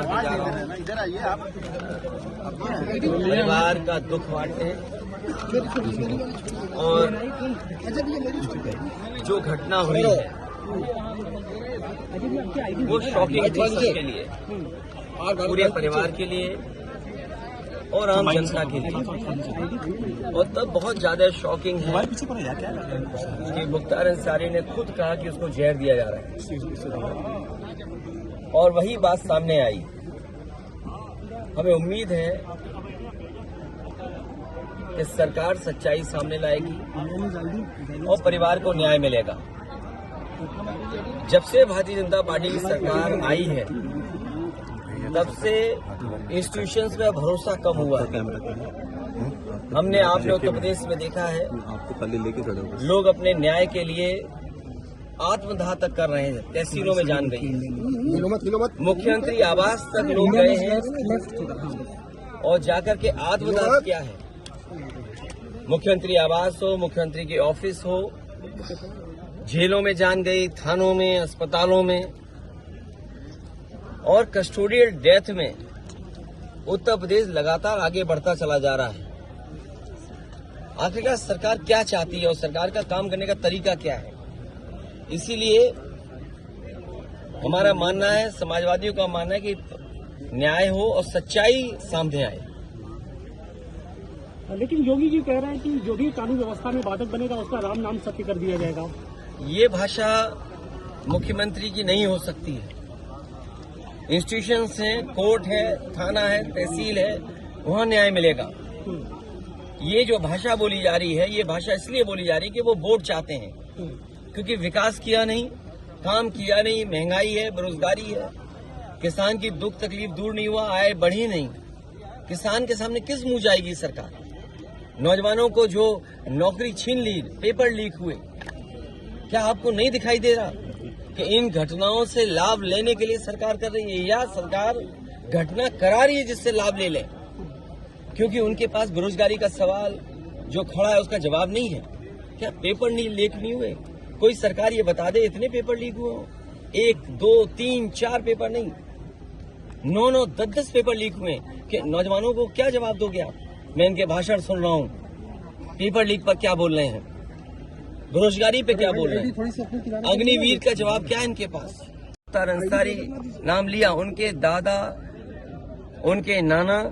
के जा रहा हूँ परिवार का दुख बांटने और जो घटना हुई है वो शॉकिंग थी सबके लिए, पूरे परिवार के लिए और आम जनता के लिए। और तब बहुत ज्यादा शॉकिंग है कि मुख्तार अंसारी ने खुद कहा कि उसको जहर दिया जा रहा है और वही बात सामने आई। हमें उम्मीद है कि सरकार सच्चाई सामने लाएगी और परिवार को न्याय मिलेगा। जब से भारतीय जनता पार्टी की सरकार आई है तब से इंस्टीट्यूशंस में भरोसा कम हुआ है। हमने आपने उत्तर प्रदेश में देखा है लोग अपने न्याय के लिए आत्मदाह तक कर रहे हैं, तहसीलों में जान गई, मुख्यमंत्री आवास तक लोग गए हैं और जाकर के आत्मदाह किया है। मुख्यमंत्री आवास हो, मुख्यमंत्री के ऑफिस हो, जेलों में जान गई, थानों में, अस्पतालों में और कस्टोडियल डेथ में उत्तर प्रदेश लगातार आगे बढ़ता चला जा रहा है। आखिरकार सरकार क्या चाहती है और सरकार का काम करने का तरीका क्या है? इसीलिए हमारा मानना है, समाजवादियों का मानना है कि न्याय हो और सच्चाई सामने आए। लेकिन योगी जी कह रहे हैं कि जो भी कानून व्यवस्था में बाधक बनेगा उसका राम नाम सत्य कर दिया जाएगा। ये भाषा मुख्यमंत्री की नहीं हो सकती है। इंस्टीट्यूशंस हैं, कोर्ट है, थाना है, तहसील है, वहां न्याय मिलेगा। ये जो भाषा बोली जा रही है, ये भाषा इसलिए बोली जा रही है कि वो वोट चाहते हैं, क्योंकि विकास किया नहीं, काम किया नहीं, महंगाई है, बेरोजगारी है, किसान की दुख तकलीफ दूर नहीं हुआ, आय बढ़ी नहीं। किसान के सामने किस मुंह जाएगी सरकार? नौजवानों को जो नौकरी छीन ली, पेपर लीक हुए, क्या आपको नहीं दिखाई दे रहा कि इन घटनाओं से लाभ लेने के लिए सरकार कर रही है या सरकार घटना करा रही है जिससे लाभ ले लें? क्योंकि उनके पास बेरोजगारी का सवाल जो खड़ा है उसका जवाब नहीं है। क्या पेपर लीक नहीं हुए? कोई सरकार ये बता दे इतने पेपर लीक हुए हो? 1, 2, 3, 4 पेपर नहीं, 9, 10 पेपर लीक हुए कि नौजवानों को क्या जवाब दोगे आप? मैं इनके भाषण सुन रहा हूँ, पेपर लीक पर क्या बोल रहे हैं, बेरोजगारी पे क्या बोल रहे हैं, अग्निवीर का जवाब क्या है इनके पास? मुख्तार अंसारी नाम लिया, उनके दादा, उनके नाना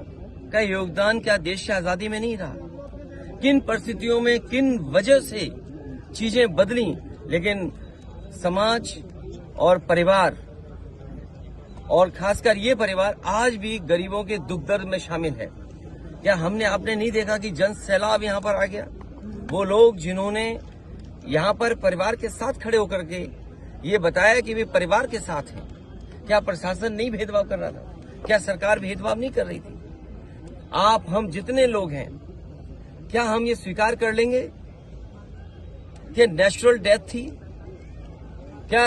का योगदान क्या देश की आजादी में नहीं रहा? किन परिस्थितियों में, किन वजह से चीजें बदली, लेकिन समाज और परिवार और खासकर ये परिवार आज भी गरीबों के दुख दर्द में शामिल है। क्या हमने आपने नहीं देखा कि जन सैलाब यहाँ पर आ गया? वो लोग जिन्होंने यहाँ पर परिवार के साथ खड़े होकर के ये बताया कि वे परिवार के साथ हैं। क्या प्रशासन नहीं भेदभाव कर रहा था? क्या सरकार भेदभाव नहीं कर रही थी? आप हम जितने लोग हैं, क्या हम ये स्वीकार कर लेंगे कि नेचुरल डेथ थी? क्या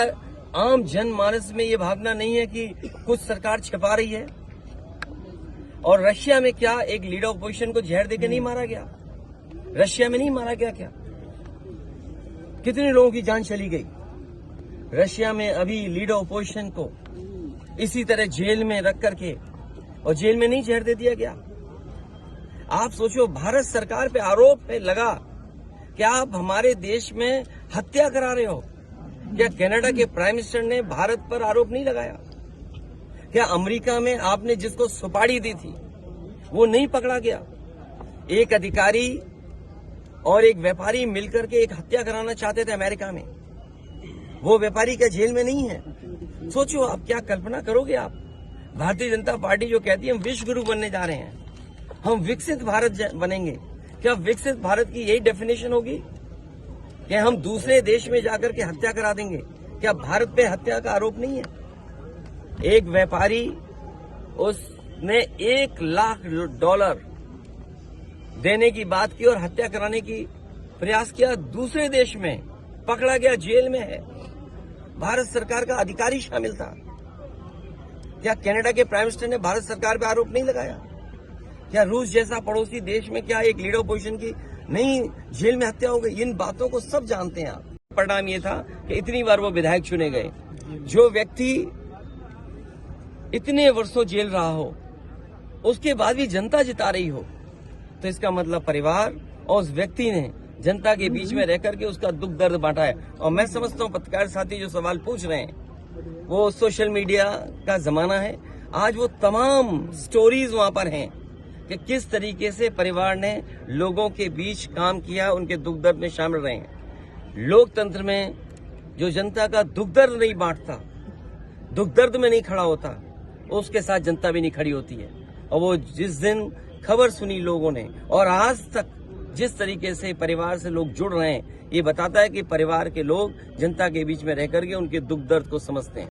आम जनमानस में ये भावना नहीं है कि कुछ सरकार छिपा रही है? और रशिया में क्या एक लीडर ऑपोजिशन को जहर देकर नहीं मारा गया? रशिया में नहीं मारा गया क्या? कितने लोगों की जान चली गई? रशिया में अभी लीडर ऑपोजिशन को इसी तरह जेल में रख करके और जेल में नहीं जहर दे दिया गया? आप सोचो, भारत सरकार पे आरोप लगा कि आप हमारे देश में हत्या करा रहे हो। क्या कनाडा के प्राइम मिनिस्टर ने भारत पर आरोप नहीं लगाया? क्या अमेरिका में आपने जिसको सुपारी दी थी वो नहीं पकड़ा गया? एक अधिकारी और एक व्यापारी मिलकर के एक हत्या कराना चाहते थे अमेरिका में, वो व्यापारी क्या जेल में नहीं है? सोचो आप, क्या कल्पना करोगे आप? भारतीय जनता पार्टी जो कहती है हम विश्व गुरु बनने जा रहे हैं, हम विकसित भारत बनेंगे, क्या विकसित भारत की यही डेफिनेशन होगी कि हम दूसरे देश में जाकर के हत्या करा देंगे? क्या भारत पे हत्या का आरोप नहीं है? एक व्यापारी, उसने $1,00,000 देने की बात की और हत्या कराने की प्रयास किया, दूसरे देश में पकड़ा गया, जेल में है। भारत सरकार का अधिकारी शामिल था। क्या कनाडा के प्राइम मिनिस्टर ने भारत सरकार पर आरोप नहीं लगाया? क्या रूस जैसा पड़ोसी देश में क्या एक लीडर ऑपोजिशन की नहीं जेल में हत्या हो गई? इन बातों को सब जानते हैं आप। परिणाम ये था कि इतनी बार वो विधायक चुने गए। जो व्यक्ति इतने वर्षों जेल रहा हो, उसके बाद भी जनता जिता रही हो, तो इसका मतलब परिवार और उस व्यक्ति ने जनता के बीच में रह करके उसका दुख दर्द बांटा है। और मैं समझता हूँ पत्रकार साथी जो सवाल पूछ रहे हैं, वो सोशल मीडिया का जमाना है। आज वो तमाम स्टोरीज वहां पर हैं कि किस तरीके से परिवार ने लोगों के बीच काम किया, उनके दुख दर्द में शामिल रहे हैं। लोकतंत्र में जो जनता का दुख दर्द नहीं बांटता, दुख दर्द में नहीं खड़ा होता, उसके साथ जनता भी नहीं खड़ी होती है। और वो जिस दिन खबर सुनी लोगों ने और आज तक जिस तरीके से परिवार से लोग जुड़ रहे हैं, ये बताता है कि परिवार के लोग जनता के बीच में रह करके उनके दुख दर्द को समझते हैं।